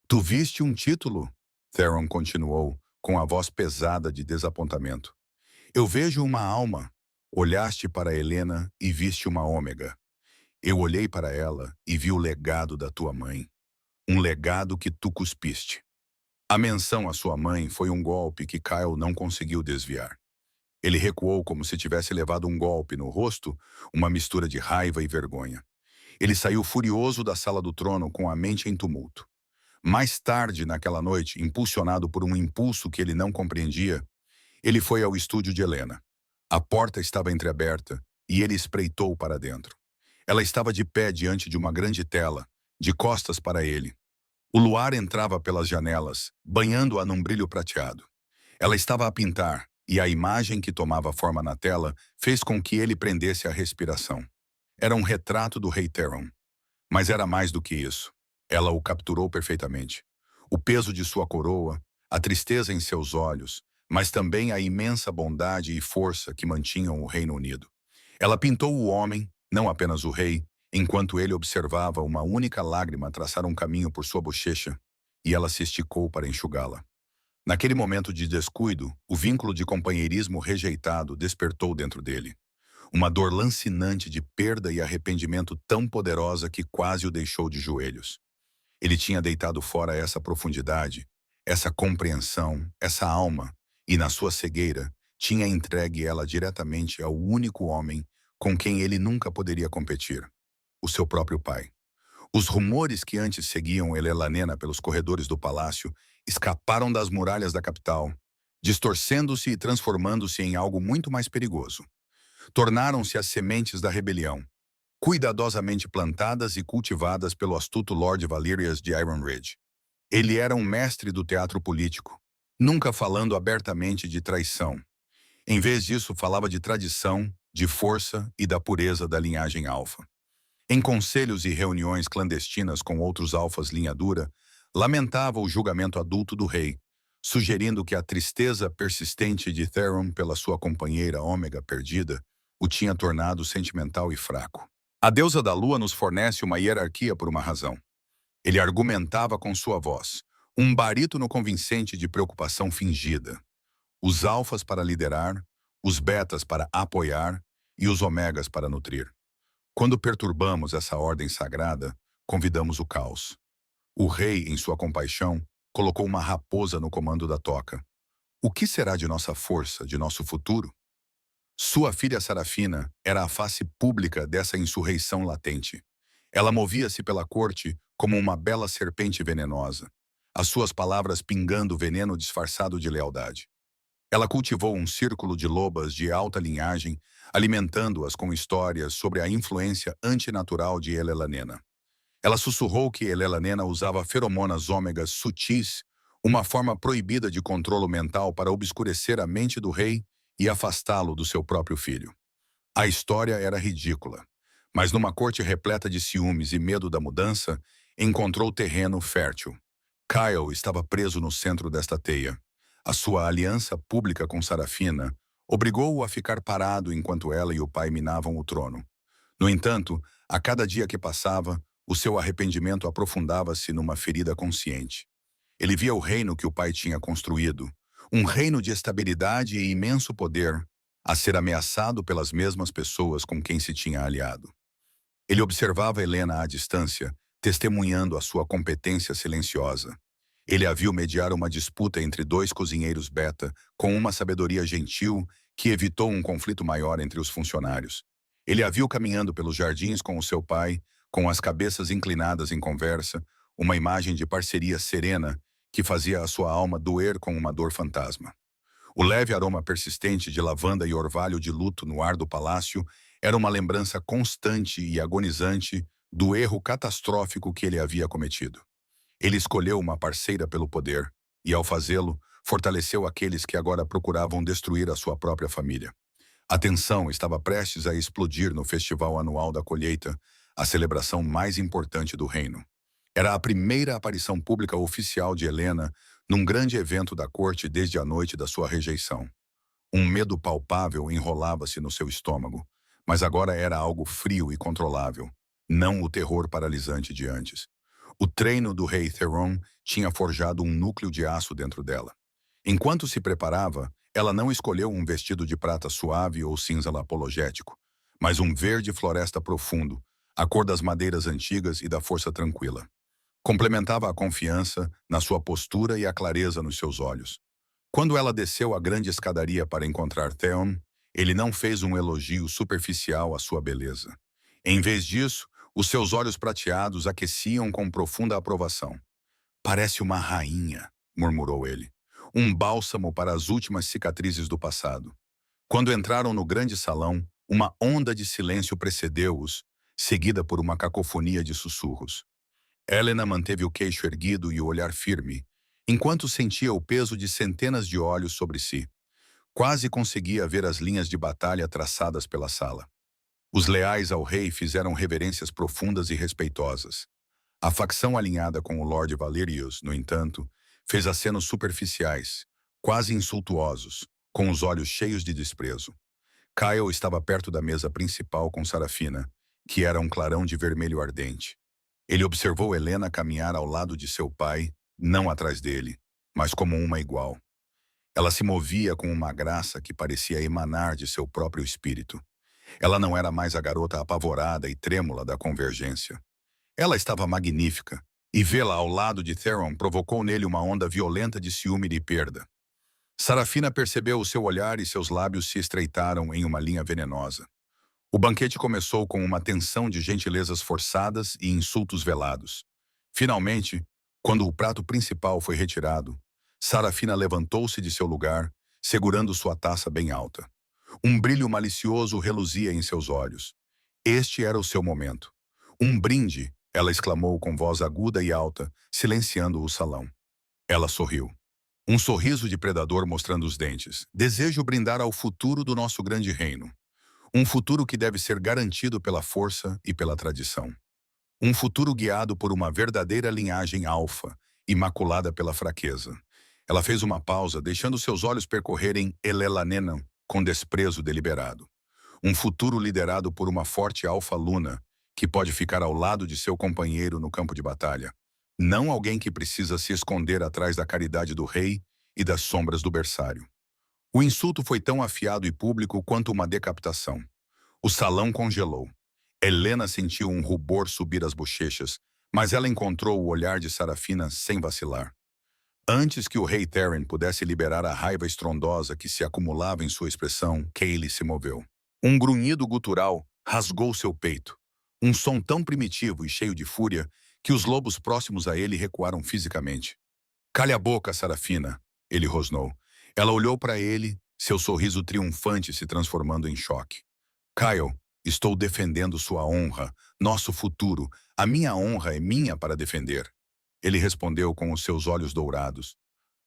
A: Tu viste um título? Theron continuou, com a voz pesada de desapontamento. Eu vejo uma alma. Olhaste para Helena e viste uma ômega. Eu olhei para ela e vi o legado da tua mãe. Um legado que tu cuspiste. A menção à sua mãe foi um golpe que Kyle não conseguiu desviar. Ele recuou como se tivesse levado um golpe no rosto, uma mistura de raiva e vergonha. Ele saiu furioso da sala do trono com a mente em tumulto. Mais tarde, naquela noite, impulsionado por um impulso que ele não compreendia, ele foi ao estúdio de Helena. A porta estava entreaberta e ele espreitou para dentro. Ela estava de pé diante de uma grande tela, de costas para ele. O luar entrava pelas janelas, banhando-a num brilho prateado. Ela estava a pintar, e a imagem que tomava forma na tela fez com que ele prendesse a respiração. Era um retrato do rei Theron. Mas era mais do que isso. Ela o capturou perfeitamente. O peso de sua coroa, a tristeza em seus olhos, mas também a imensa bondade e força que mantinham o Reino Unido. Ela pintou o homem, não apenas o rei, enquanto ele observava uma única lágrima traçar um caminho por sua bochecha, e ela se esticou para enxugá-la. Naquele momento de descuido, o vínculo de companheirismo rejeitado despertou dentro dele. Uma dor lancinante de perda e arrependimento tão poderosa que quase o deixou de joelhos. Ele tinha deitado fora essa profundidade, essa compreensão, essa alma, e na sua cegueira, tinha entregue ela diretamente ao único homem com quem ele nunca poderia competir, o seu próprio pai. Os rumores que antes seguiam Elelanena pelos corredores do palácio escaparam das muralhas da capital, distorcendo-se e transformando-se em algo muito mais perigoso. Tornaram-se as sementes da rebelião, cuidadosamente plantadas e cultivadas pelo astuto Lord Valerius de Iron Ridge. Ele era um mestre do teatro político, nunca falando abertamente de traição. Em vez disso, falava de tradição, de força e da pureza da linhagem alfa. Em conselhos e reuniões clandestinas com outros alfas linha dura, lamentava o julgamento adulto do rei, sugerindo que a tristeza persistente de Theron pela sua companheira ômega perdida o tinha tornado sentimental e fraco. A deusa da lua nos fornece uma hierarquia por uma razão. Ele argumentava com sua voz, um barítono convincente de preocupação fingida. Os alfas para liderar, os betas para apoiar e os omegas para nutrir. Quando perturbamos essa ordem sagrada, convidamos o caos. O rei, em sua compaixão, colocou uma raposa no comando da toca. O que será de nossa força, de nosso futuro? Sua filha Sarafina era a face pública dessa insurreição latente. Ela movia-se pela corte como uma bela serpente venenosa, as suas palavras pingando veneno disfarçado de lealdade. Ela cultivou um círculo de lobas de alta linhagem, alimentando-as com histórias sobre a influência antinatural de Elelanena. Ela sussurrou que Elelanena usava feromonas ômegas sutis, uma forma proibida de controlo mental para obscurecer a mente do rei e afastá-lo do seu próprio filho. A história era ridícula, mas numa corte repleta de ciúmes e medo da mudança, encontrou terreno fértil. Kyle estava preso no centro desta teia. A sua aliança pública com Sarafina obrigou-o a ficar parado enquanto ela e o pai minavam o trono. No entanto, a cada dia que passava, o seu arrependimento aprofundava-se numa ferida consciente. Ele via o reino que o pai tinha construído, um reino de estabilidade e imenso poder, a ser ameaçado pelas mesmas pessoas com quem se tinha aliado. Ele observava Helena à distância, testemunhando a sua competência silenciosa. Ele a viu mediar uma disputa entre dois cozinheiros beta com uma sabedoria gentil que evitou um conflito maior entre os funcionários. Ele a viu caminhando pelos jardins com o seu pai, com as cabeças inclinadas em conversa, uma imagem de parceria serena que fazia a sua alma doer com uma dor fantasma. O leve aroma persistente de lavanda e orvalho de luto no ar do palácio era uma lembrança constante e agonizante do erro catastrófico que ele havia cometido. Ele escolheu uma parceira pelo poder e, ao fazê-lo, fortaleceu aqueles que agora procuravam destruir a sua própria família. A tensão estava prestes a explodir no Festival Anual da Colheita, a celebração mais importante do reino. Era a primeira aparição pública oficial de Helena num grande evento da corte desde a noite da sua rejeição. Um medo palpável enrolava-se no seu estômago, mas agora era algo frio e controlável, não o terror paralisante de antes. O treino do rei Theron tinha forjado um núcleo de aço dentro dela. Enquanto se preparava, ela não escolheu um vestido de prata suave ou cinza apologético, mas um verde floresta profundo, a cor das madeiras antigas e da força tranquila. Complementava a confiança na sua postura e a clareza nos seus olhos. Quando ela desceu a grande escadaria para encontrar Theon, ele não fez um elogio superficial à sua beleza. Em vez disso, os seus olhos prateados aqueciam com profunda aprovação. "Parece uma rainha", murmurou ele. "Um bálsamo para as últimas cicatrizes do passado." Quando entraram no grande salão, uma onda de silêncio precedeu-os, seguida por uma cacofonia de sussurros. Helena manteve o queixo erguido e o olhar firme, enquanto sentia o peso de centenas de olhos sobre si. Quase conseguia ver as linhas de batalha traçadas pela sala. Os leais ao rei fizeram reverências profundas e respeitosas. A facção alinhada com o Lord Valerius, no entanto, fez acenos superficiais, quase insultuosos, com os olhos cheios de desprezo. Kyle estava perto da mesa principal com Sarafina, que era um clarão de vermelho ardente. Ele observou Helena caminhar ao lado de seu pai, não atrás dele, mas como uma igual. Ela se movia com uma graça que parecia emanar de seu próprio espírito. Ela não era mais a garota apavorada e trêmula da convergência. Ela estava magnífica, e vê-la ao lado de Theron provocou nele uma onda violenta de ciúme e perda. Sarafina percebeu o seu olhar e seus lábios se estreitaram em uma linha venenosa. O banquete começou com uma tensão de gentilezas forçadas e insultos velados. Finalmente, quando o prato principal foi retirado, Sarafina levantou-se de seu lugar, segurando sua taça bem alta. Um brilho malicioso reluzia em seus olhos. Este era o seu momento. "Um brinde!" ela exclamou com voz aguda e alta, silenciando o salão. Ela sorriu. Um sorriso de predador mostrando os dentes. "Desejo brindar ao futuro do nosso grande reino. Um futuro que deve ser garantido pela força e pela tradição. Um futuro guiado por uma verdadeira linhagem alfa, imaculada pela fraqueza." Ela fez uma pausa, deixando seus olhos percorrerem Elelanenan com desprezo deliberado. "Um futuro liderado por uma forte alfa-luna, que pode ficar ao lado de seu companheiro no campo de batalha. Não alguém que precisa se esconder atrás da caridade do rei e das sombras do berçário." O insulto foi tão afiado e público quanto uma decapitação. O salão congelou. Helena sentiu um rubor subir as bochechas, mas ela encontrou o olhar de Sarafina sem vacilar. Antes que o rei Theron pudesse liberar a raiva estrondosa que se acumulava em sua expressão, Kaylee se moveu. Um grunhido gutural rasgou seu peito. Um som tão primitivo e cheio de fúria que os lobos próximos a ele recuaram fisicamente. "Cale a boca, Sarafina", ele rosnou. Ela olhou para ele, seu sorriso triunfante se transformando em choque. "Kyle, estou defendendo sua honra, nosso futuro. A minha honra é minha para defender." Ele respondeu com os seus olhos dourados,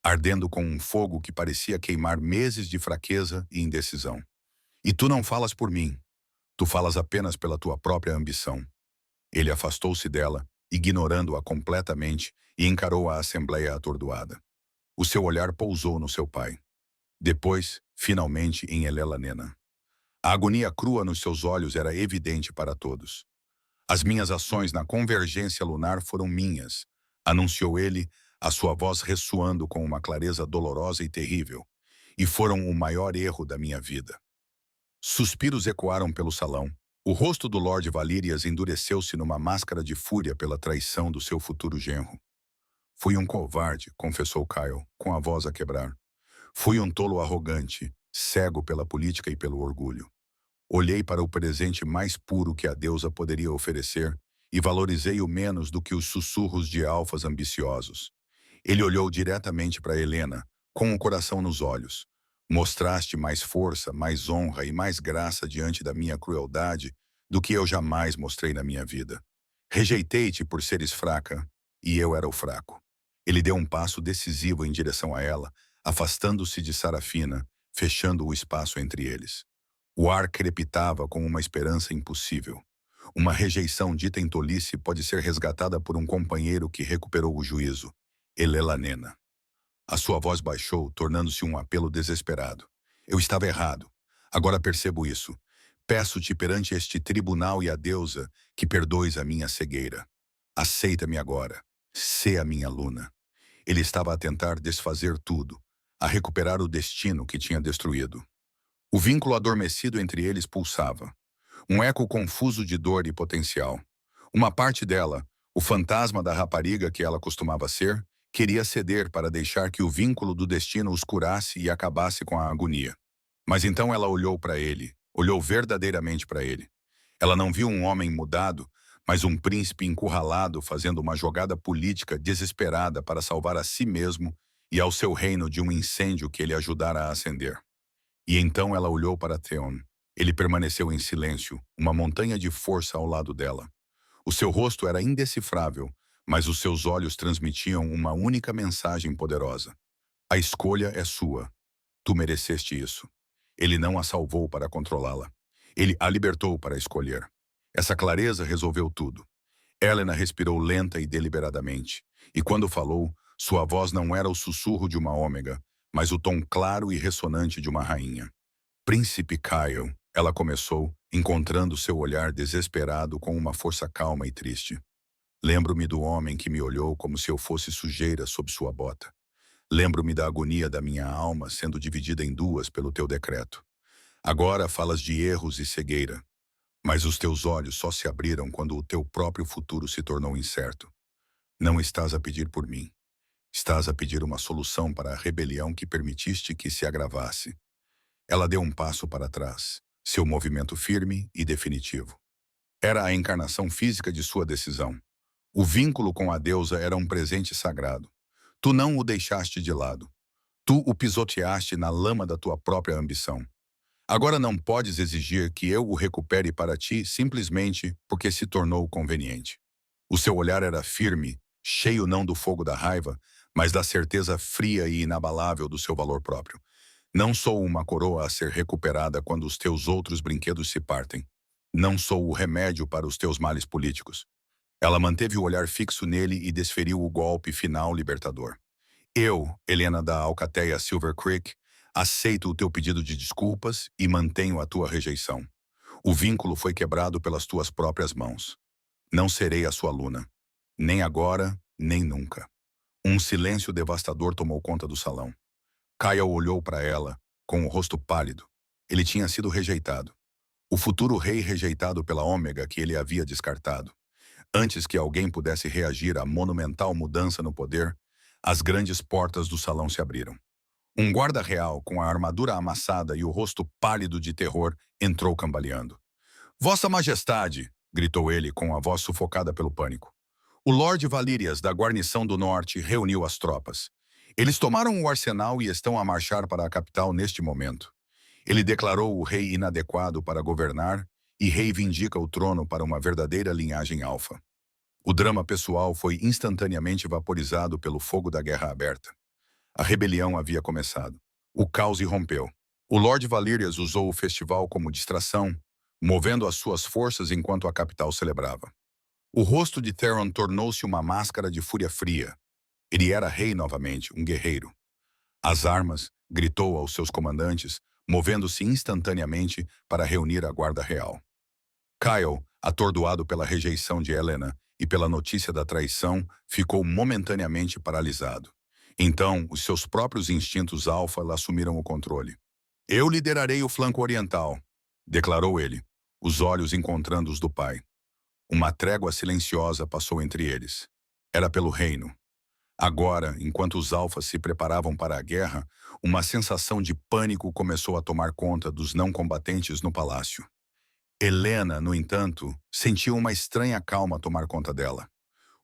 A: ardendo com um fogo que parecia queimar meses de fraqueza e indecisão. "E tu não falas por mim. Tu falas apenas pela tua própria ambição." Ele afastou-se dela, ignorando-a completamente, e encarou a assembleia atordoada. O seu olhar pousou no seu pai. Depois, finalmente, em Elelanenan. A agonia crua nos seus olhos era evidente para todos. "As minhas ações na convergência lunar foram minhas", anunciou ele, a sua voz ressoando com uma clareza dolorosa e terrível. "E foram o maior erro da minha vida." Suspiros ecoaram pelo salão. O rosto do Lord Valerias endureceu-se numa máscara de fúria pela traição do seu futuro genro. "Fui um covarde", confessou Kyle, com a voz a quebrar. "Fui um tolo arrogante, cego pela política e pelo orgulho. Olhei para o presente mais puro que a deusa poderia oferecer e valorizei-o menos do que os sussurros de alfas ambiciosos. Ele olhou diretamente para Helena, com o coração nos olhos. Mostraste mais força, mais honra e mais graça diante da minha crueldade do que eu jamais mostrei na minha vida. Rejeitei-te por seres fraca, e eu era o fraco. Ele deu um passo decisivo em direção a ela, afastando-se de Sarafina, fechando o espaço entre eles. O ar crepitava com uma esperança impossível. Uma rejeição dita em tolice pode ser resgatada por um companheiro que recuperou o juízo. Elelanena. A sua voz baixou, tornando-se um apelo desesperado. Eu estava errado. Agora percebo isso. Peço-te perante este tribunal e a deusa que perdoes a minha cegueira. Aceita-me agora. Sê a minha Luna. Ele estava a tentar desfazer tudo, a recuperar o destino que tinha destruído. O vínculo adormecido entre eles pulsava. Um eco confuso de dor e potencial. Uma parte dela, o fantasma da rapariga que ela costumava ser, queria ceder para deixar que o vínculo do destino os curasse e acabasse com a agonia. Mas então ela olhou para ele, olhou verdadeiramente para ele. Ela não viu um homem mudado, mas um príncipe encurralado fazendo uma jogada política desesperada para salvar a si mesmo e ao seu reino de um incêndio que ele ajudara a acender. E então ela olhou para Theon. Ele permaneceu em silêncio, uma montanha de força ao lado dela. O seu rosto era indecifrável, mas os seus olhos transmitiam uma única mensagem poderosa. A escolha é sua. Tu mereceste isso. Ele não a salvou para controlá-la. Ele a libertou para escolher. Essa clareza resolveu tudo. Helena respirou lenta e deliberadamente, e quando falou, sua voz não era o sussurro de uma ômega, mas o tom claro e ressonante de uma rainha. Príncipe Kyle, ela começou, encontrando seu olhar desesperado com uma força calma e triste. Lembro-me do homem que me olhou como se eu fosse sujeira sob sua bota. Lembro-me da agonia da minha alma sendo dividida em duas pelo teu decreto. Agora falas de erros e cegueira, mas os teus olhos só se abriram quando o teu próprio futuro se tornou incerto. Não estás a pedir por mim. Estás a pedir uma solução para a rebelião que permitiste que se agravasse. Ela deu um passo para trás, seu movimento firme e definitivo. Era a encarnação física de sua decisão. O vínculo com a deusa era um presente sagrado. Tu não o deixaste de lado. Tu o pisoteaste na lama da tua própria ambição. Agora não podes exigir que eu o recupere para ti simplesmente porque se tornou conveniente. O seu olhar era firme, cheio não do fogo da raiva, mas da certeza fria e inabalável do seu valor próprio. Não sou uma coroa a ser recuperada quando os teus outros brinquedos se partem. Não sou o remédio para os teus males políticos. Ela manteve o olhar fixo nele e desferiu o golpe final libertador. Eu, Helena da Alcateia Silver Creek, aceito o teu pedido de desculpas e mantenho a tua rejeição. O vínculo foi quebrado pelas tuas próprias mãos. Não serei a sua Luna. Nem agora, nem nunca. Um silêncio devastador tomou conta do salão. Kyle olhou para ela, com o rosto pálido. Ele tinha sido rejeitado. O futuro rei rejeitado pela Ômega que ele havia descartado. Antes que alguém pudesse reagir à monumental mudança no poder, as grandes portas do salão se abriram. Um guarda real, com a armadura amassada e o rosto pálido de terror, entrou cambaleando. Vossa Majestade, gritou ele com a voz sufocada pelo pânico. O Lorde Valírias, da guarnição do norte, reuniu as tropas. Eles tomaram o arsenal e estão a marchar para a capital neste momento. Ele declarou o rei inadequado para governar e reivindica o trono para uma verdadeira linhagem alfa. O drama pessoal foi instantaneamente vaporizado pelo fogo da guerra aberta. A rebelião havia começado. O caos irrompeu. O Lord Valírias usou o festival como distração, movendo as suas forças enquanto a capital celebrava. O rosto de Theron tornou-se uma máscara de fúria fria. Ele era rei novamente, um guerreiro. As armas, gritou aos seus comandantes, movendo-se instantaneamente para reunir a guarda real. Kyle, atordoado pela rejeição de Helena e pela notícia da traição, ficou momentaneamente paralisado. Então, os seus próprios instintos alfa assumiram o controle. Eu liderarei o flanco oriental, declarou ele, os olhos encontrando os do pai. Uma trégua silenciosa passou entre eles. Era pelo reino. Agora, enquanto os alfas se preparavam para a guerra, uma sensação de pânico começou a tomar conta dos não combatentes no palácio. Helena, no entanto, sentiu uma estranha calma tomar conta dela.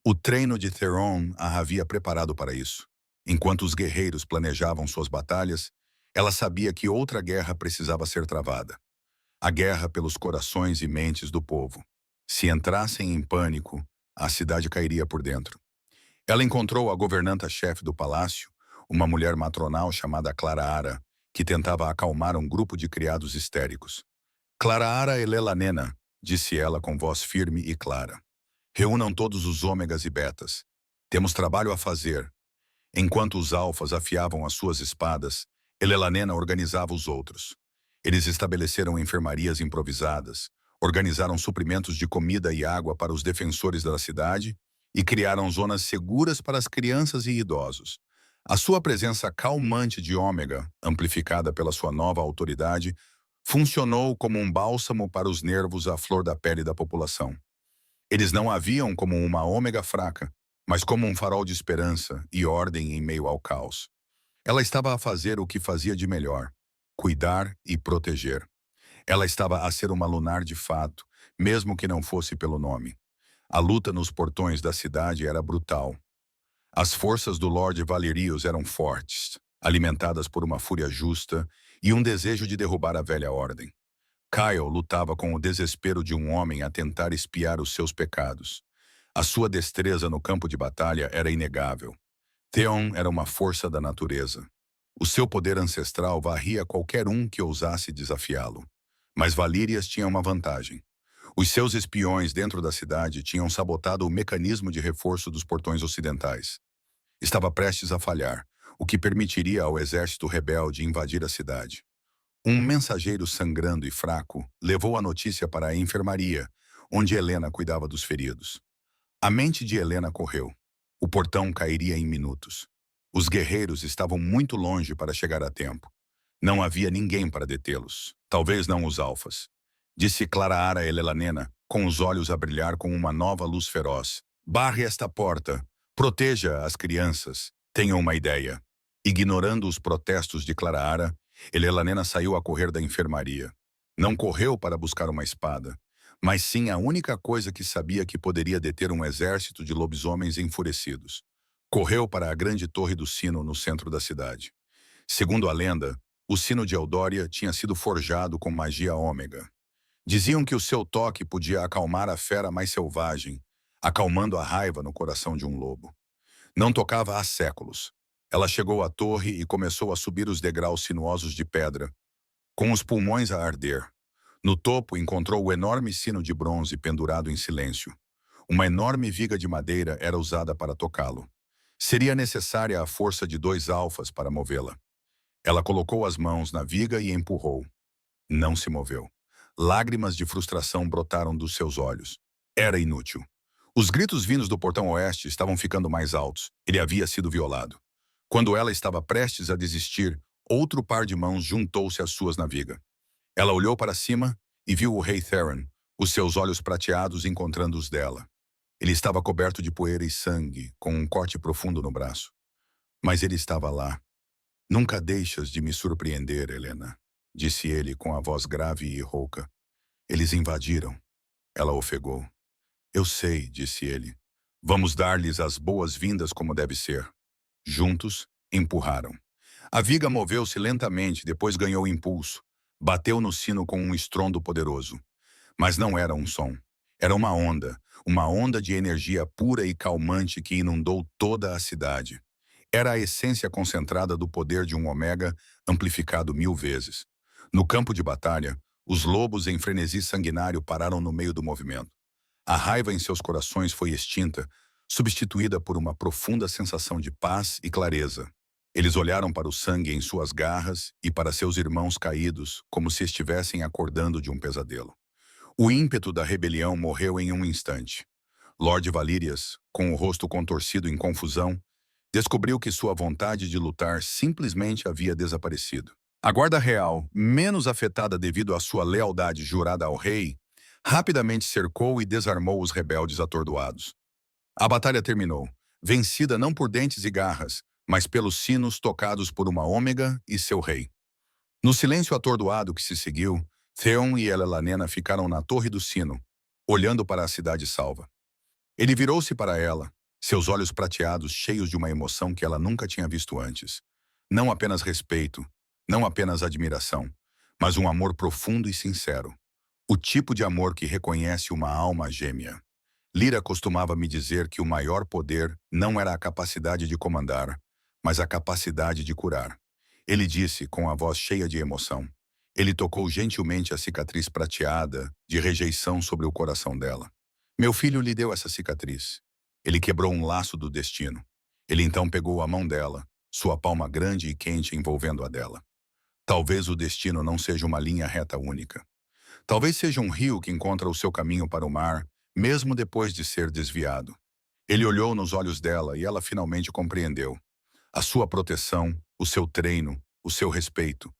A: O treino de Theron a havia preparado para isso. Enquanto os guerreiros planejavam suas batalhas, ela sabia que outra guerra precisava ser travada. A guerra pelos corações e mentes do povo. Se entrassem em pânico, a cidade cairia por dentro. Ela encontrou a governanta-chefe do palácio, uma mulher matronal chamada Clara Ara, que tentava acalmar um grupo de criados histéricos. Clara Ara Elelanena, disse ela com voz firme e clara. Reúnam todos os ômegas e betas. Temos trabalho a fazer. Enquanto os alfas afiavam as suas espadas, Elelanena organizava os outros. Eles estabeleceram enfermarias improvisadas, organizaram suprimentos de comida e água para os defensores da cidade e criaram zonas seguras para as crianças e idosos. A sua presença calmante de ômega, amplificada pela sua nova autoridade, funcionou como um bálsamo para os nervos à flor da pele da população. Eles não a viam como uma ômega fraca, mas como um farol de esperança e ordem em meio ao caos. Ela estava a fazer o que fazia de melhor, cuidar e proteger. Ela estava a ser uma lunar de fato, mesmo que não fosse pelo nome. A luta nos portões da cidade era brutal. As forças do Lorde Valerius eram fortes, alimentadas por uma fúria justa e um desejo de derrubar a velha ordem. Kyle lutava com o desespero de um homem a tentar espiar os seus pecados. A sua destreza no campo de batalha era inegável. Theon era uma força da natureza. O seu poder ancestral varria qualquer um que ousasse desafiá-lo. Mas Valírias tinha uma vantagem. Os seus espiões dentro da cidade tinham sabotado o mecanismo de reforço dos portões ocidentais. Estava prestes a falhar, o que permitiria ao exército rebelde invadir a cidade. Um mensageiro sangrando e fraco levou a notícia para a enfermaria, onde Helena cuidava dos feridos. A mente de Helena correu. O portão cairia em minutos. Os guerreiros estavam muito longe para chegar a tempo. Não havia ninguém para detê-los. Talvez não os alfas. Disse Clara Ara Elelanena, com os olhos a brilhar com uma nova luz feroz. Barre esta porta. Proteja as crianças. Tenham uma ideia. Ignorando os protestos de Clara Ara, Elelanena saiu a correr da enfermaria. Não correu para buscar uma espada, mas sim a única coisa que sabia que poderia deter um exército de lobisomens enfurecidos. Correu para a grande torre do sino no centro da cidade. Segundo a lenda, o sino de Eldória tinha sido forjado com magia ômega. Diziam que o seu toque podia acalmar a fera mais selvagem, acalmando a raiva no coração de um lobo. Não tocava há séculos. Ela chegou à torre e começou a subir os degraus sinuosos de pedra, com os pulmões a arder. No topo encontrou o enorme sino de bronze pendurado em silêncio. Uma enorme viga de madeira era usada para tocá-lo. Seria necessária a força de 2 alfas para movê-la. Ela colocou as mãos na viga e empurrou. Não se moveu. Lágrimas de frustração brotaram dos seus olhos. Era inútil. Os gritos vindos do portão oeste estavam ficando mais altos. Ele havia sido violado. Quando ela estava prestes a desistir, outro par de mãos juntou-se às suas na viga. Ela olhou para cima e viu o rei Theron, os seus olhos prateados encontrando os dela. Ele estava coberto de poeira e sangue, com um corte profundo no braço. Mas ele estava lá. Nunca deixas de me surpreender, Helena, disse ele com a voz grave e rouca. Eles invadiram. Ela ofegou. Eu sei, disse ele. Vamos dar-lhes as boas-vindas como deve ser. Juntos, empurraram. A viga moveu-se lentamente, depois ganhou impulso. Bateu no sino com um estrondo poderoso. Mas não era um som. Era uma onda de energia pura e calmante que inundou toda a cidade. Era a essência concentrada do poder de um ômega amplificado 1000 vezes. No campo de batalha, os lobos em frenesi sanguinário pararam no meio do movimento. A raiva em seus corações foi extinta, substituída por uma profunda sensação de paz e clareza. Eles olharam para o sangue em suas garras e para seus irmãos caídos, como se estivessem acordando de um pesadelo. O ímpeto da rebelião morreu em um instante. Lord Valírias, com o rosto contorcido em confusão, descobriu que sua vontade de lutar simplesmente havia desaparecido. A guarda real, menos afetada devido à sua lealdade jurada ao rei, rapidamente cercou e desarmou os rebeldes atordoados. A batalha terminou, vencida não por dentes e garras, mas pelos sinos tocados por uma ômega e seu rei. No silêncio atordoado que se seguiu, Theon e Elenena ficaram na torre do sino, olhando para a cidade salva. Ele virou-se para ela, seus olhos prateados cheios de uma emoção que ela nunca tinha visto antes. Não apenas respeito, não apenas admiração, mas um amor profundo e sincero. O tipo de amor que reconhece uma alma gêmea. Lyra costumava me dizer que o maior poder não era a capacidade de comandar, mas a capacidade de curar. Ele disse, com a voz cheia de emoção. Ele tocou gentilmente a cicatriz prateada de rejeição sobre o coração dela. Meu filho lhe deu essa cicatriz. Ele quebrou um laço do destino. Ele então pegou a mão dela, sua palma grande e quente envolvendo a dela. Talvez o destino não seja uma linha reta única. Talvez seja um rio que encontra o seu caminho para o mar, mesmo depois de ser desviado. Ele olhou nos olhos dela e ela finalmente compreendeu. A sua proteção, o seu treino, o seu respeito.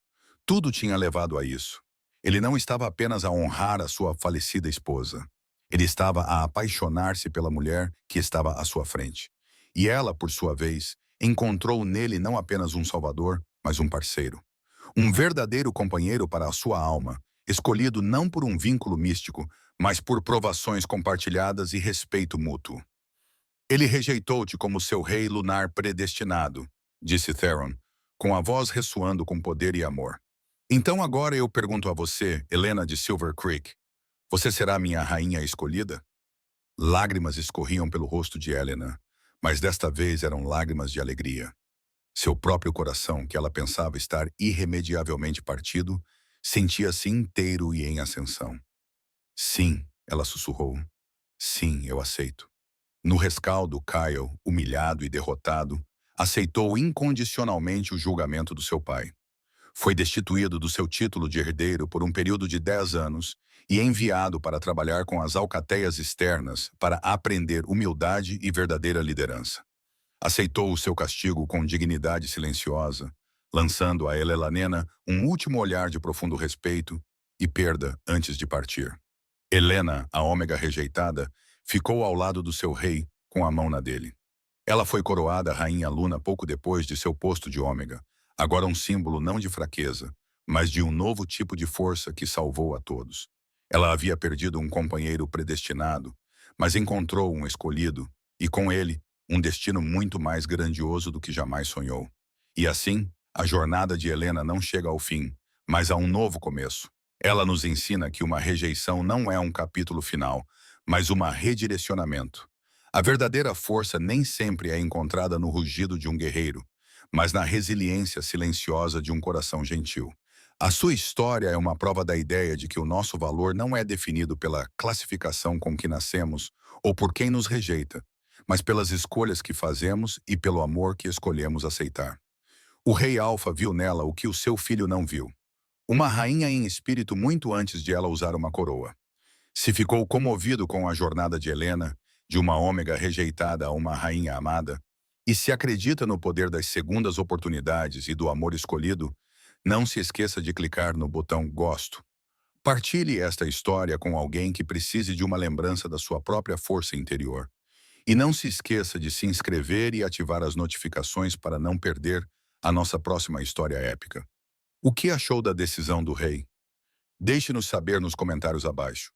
A: Tudo tinha levado a isso. Ele não estava apenas a honrar a sua falecida esposa. Ele estava a apaixonar-se pela mulher que estava à sua frente. E ela, por sua vez, encontrou nele não apenas um salvador, mas um parceiro. Um verdadeiro companheiro para a sua alma, escolhido não por um vínculo místico, mas por provações compartilhadas e respeito mútuo. Ele rejeitou-te como seu rei lunar predestinado, disse Theron, com a voz ressoando com poder e amor. Então agora eu pergunto a você, Helena de Silver Creek, você será minha rainha escolhida? Lágrimas escorriam pelo rosto de Helena, mas desta vez eram lágrimas de alegria. Seu próprio coração, que ela pensava estar irremediavelmente partido, sentia-se inteiro e em ascensão. Sim, ela sussurrou. Sim, eu aceito. No rescaldo, Kyle, humilhado e derrotado, aceitou incondicionalmente o julgamento do seu pai. Foi destituído do seu título de herdeiro por um período de 10 anos e enviado para trabalhar com as alcateias externas para aprender humildade e verdadeira liderança. Aceitou o seu castigo com dignidade silenciosa, lançando a Elenena um último olhar de profundo respeito e perda antes de partir. Helena, a ômega rejeitada, ficou ao lado do seu rei, com a mão na dele. Ela foi coroada rainha Luna pouco depois de seu posto de ômega, agora um símbolo não de fraqueza, mas de um novo tipo de força que salvou a todos. Ela havia perdido um companheiro predestinado, mas encontrou um escolhido, e com ele, um destino muito mais grandioso do que jamais sonhou. E assim, a jornada de Helena não chega ao fim, mas a um novo começo. Ela nos ensina que uma rejeição não é um capítulo final, mas um redirecionamento. A verdadeira força nem sempre é encontrada no rugido de um guerreiro, mas na resiliência silenciosa de um coração gentil. A sua história é uma prova da ideia de que o nosso valor não é definido pela classificação com que nascemos ou por quem nos rejeita, mas pelas escolhas que fazemos e pelo amor que escolhemos aceitar. O rei Alfa viu nela o que o seu filho não viu. Uma rainha em espírito muito antes de ela usar uma coroa. Se ficou comovido com a jornada de Helena, de uma ômega rejeitada a uma rainha amada, e se acredita no poder das segundas oportunidades e do amor escolhido, não se esqueça de clicar no botão Gosto. Partilhe esta história com alguém que precise de uma lembrança da sua própria força interior. E não se esqueça de se inscrever e ativar as notificações para não perder a nossa próxima história épica. O que achou da decisão do rei? Deixe-nos saber nos comentários abaixo.